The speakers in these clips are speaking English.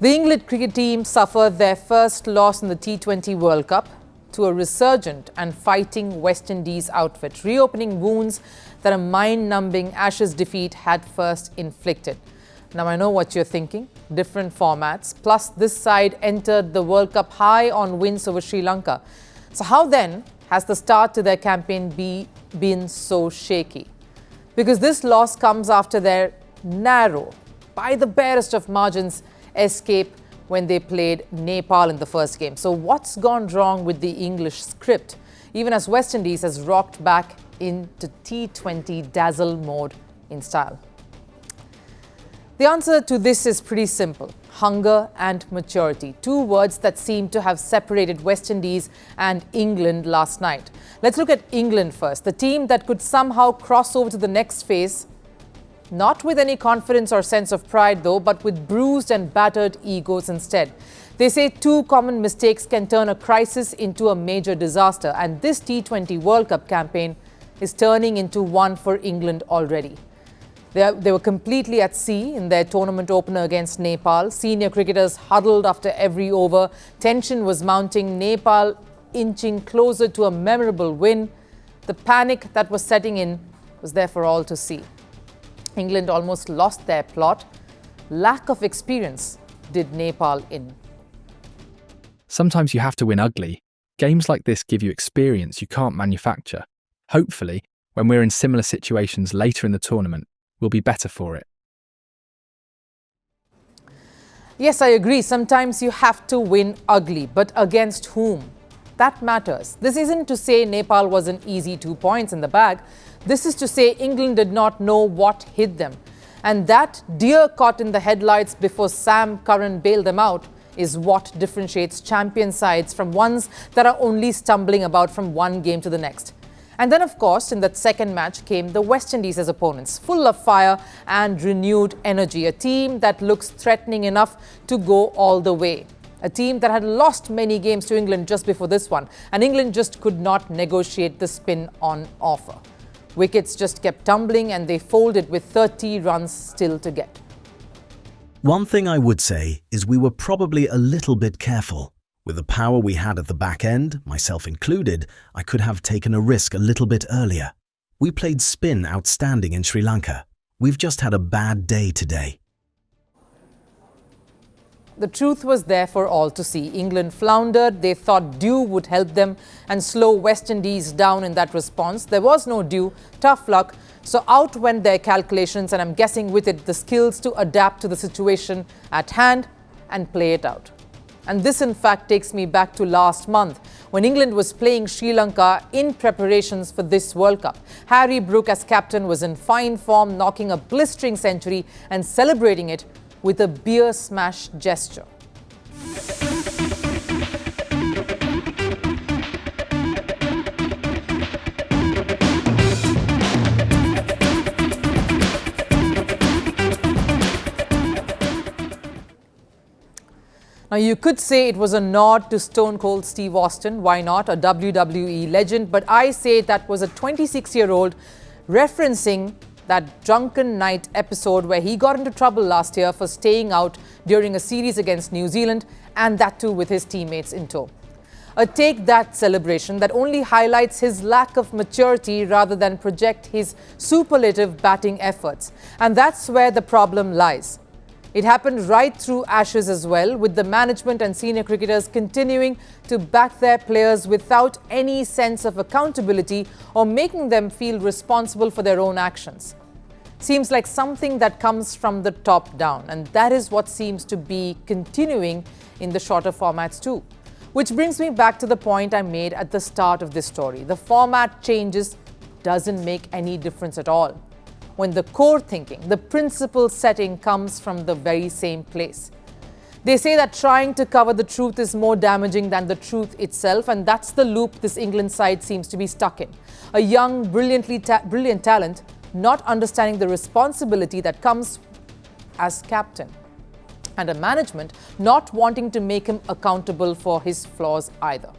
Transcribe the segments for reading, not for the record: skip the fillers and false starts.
The England cricket team suffered their first loss in the T20 World Cup to a resurgent and fighting West Indies outfit, reopening wounds that a mind-numbing Ashes defeat had first inflicted. Now, I know what you're thinking. Different formats. Plus, this side entered the World Cup high on wins over Sri Lanka. So how then has the start to their campaign been so shaky? Because this loss comes after their narrow, by the barest of margins, escape when they played Nepal in the first game. So what's gone wrong with the English script, even as West Indies has rocked back into T20 dazzle mode in style? The answer to this is pretty simple. Hunger and maturity, two words that seem to have separated West Indies and England last night. Let's look at England first, the team that could somehow cross over to the next phase, not with any confidence or sense of pride though, but with bruised and battered egos instead. They say two common mistakes can turn a crisis into a major disaster, and this T20 World Cup campaign is turning into one for England already. They were completely at sea in their tournament opener against Nepal. Senior cricketers huddled after every over. Tension was mounting. Nepal inching closer to a memorable win. The panic that was setting in was there for all to see. England almost lost their plot. Lack of experience did Nepal in. Sometimes you have to win ugly. Games like this give you experience you can't manufacture. Hopefully, when we're in similar situations later in the tournament, we'll be better for it. Yes, I agree. Sometimes you have to win ugly, but against whom? That matters. This isn't to say Nepal was an easy 2 points in the bag. This is to say England did not know what hit them. And that deer caught in the headlights before Sam Curran bailed them out is what differentiates champion sides from ones that are only stumbling about from one game to the next. And then, of course, in that second match came the West Indies as opponents, full of fire and renewed energy. A team that looks threatening enough to go all the way. A team that had lost many games to England just before this one. And England just could not negotiate the spin on offer. Wickets just kept tumbling and they folded with 30 runs still to get. One thing I would say is we were probably a little bit careful. With the power we had at the back end, myself included, I could have taken a risk a little bit earlier. We played spin outstanding in Sri Lanka. We've just had a bad day today. The truth was there for all to see. England floundered. They thought dew would help them and slow West Indies down in that response. There was no dew. Tough luck. So out went their calculations, and I'm guessing with it the skills to adapt to the situation at hand and play it out. And this, in fact, takes me back to last month when England was playing Sri Lanka in preparations for this World Cup. Harry Brook, as captain, was in fine form, knocking a blistering century and celebrating it with a beer smash gesture. Now, you could say it was a nod to Stone Cold Steve Austin. Why not? A WWE legend. But I say that was a 26-year-old referencing that drunken night episode where he got into trouble last year for staying out during a series against New Zealand, and that too with his teammates in tow. A take that celebration that only highlights his lack of maturity rather than project his superlative batting efforts. And that's where the problem lies. It happened right through Ashes as well, with the management and senior cricketers continuing to back their players without any sense of accountability or making them feel responsible for their own actions. Seems like something that comes from the top down, and that is what seems to be continuing in the shorter formats too. Which brings me back to the point I made at the start of this story. The format changes doesn't make any difference at all when the core thinking, the principle setting comes from the very same place. They say that trying to cover the truth is more damaging than the truth itself, and that's the loop this England side seems to be stuck in. A young, brilliant talent not understanding the responsibility that comes as captain, and a management not wanting to make him accountable for his flaws either.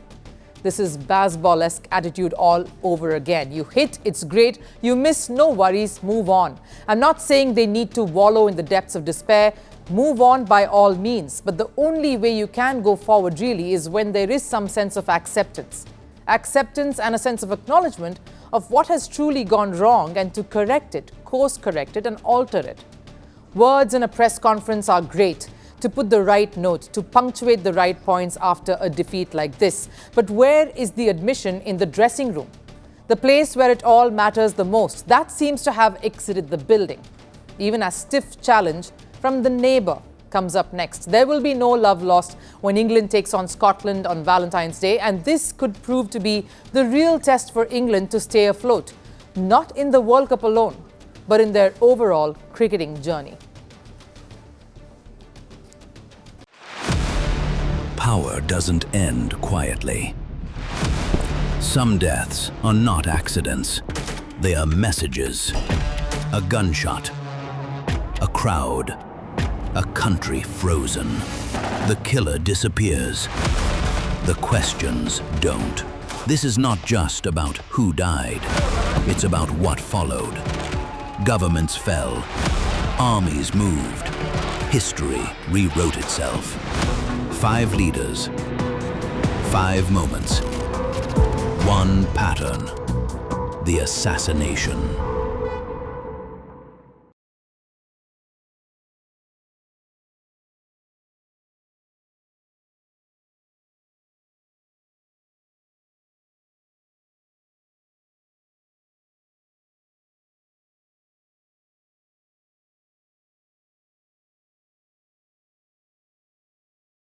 This is Bazball-esque attitude all over again. You hit, it's great. You miss, no worries, move on. I'm not saying they need to wallow in the depths of despair, Move on by all means, but the only way you can go forward really is when there is some sense of acceptance. Acceptance and a sense of acknowledgement of what has truly gone wrong and to correct it, course correct it and alter it. Words in a press conference are great to put the right note, to punctuate the right points after a defeat like this. But where is the admission in the dressing room? The place where it all matters the most. That seems to have exited the building. Even a stiff challenge from the neighbour comes up next. There will be no love lost when England takes on Scotland on Valentine's Day, and this could prove to be the real test for England to stay afloat, not in the World Cup alone, but in their overall cricketing journey. Power doesn't end quietly. Some deaths are not accidents. They are messages. A gunshot. A crowd. A country frozen. The killer disappears. The questions don't. This is not just about who died. It's about what followed. Governments fell. Armies moved. History rewrote itself. 5 leaders. 5 moments. One pattern. The assassination.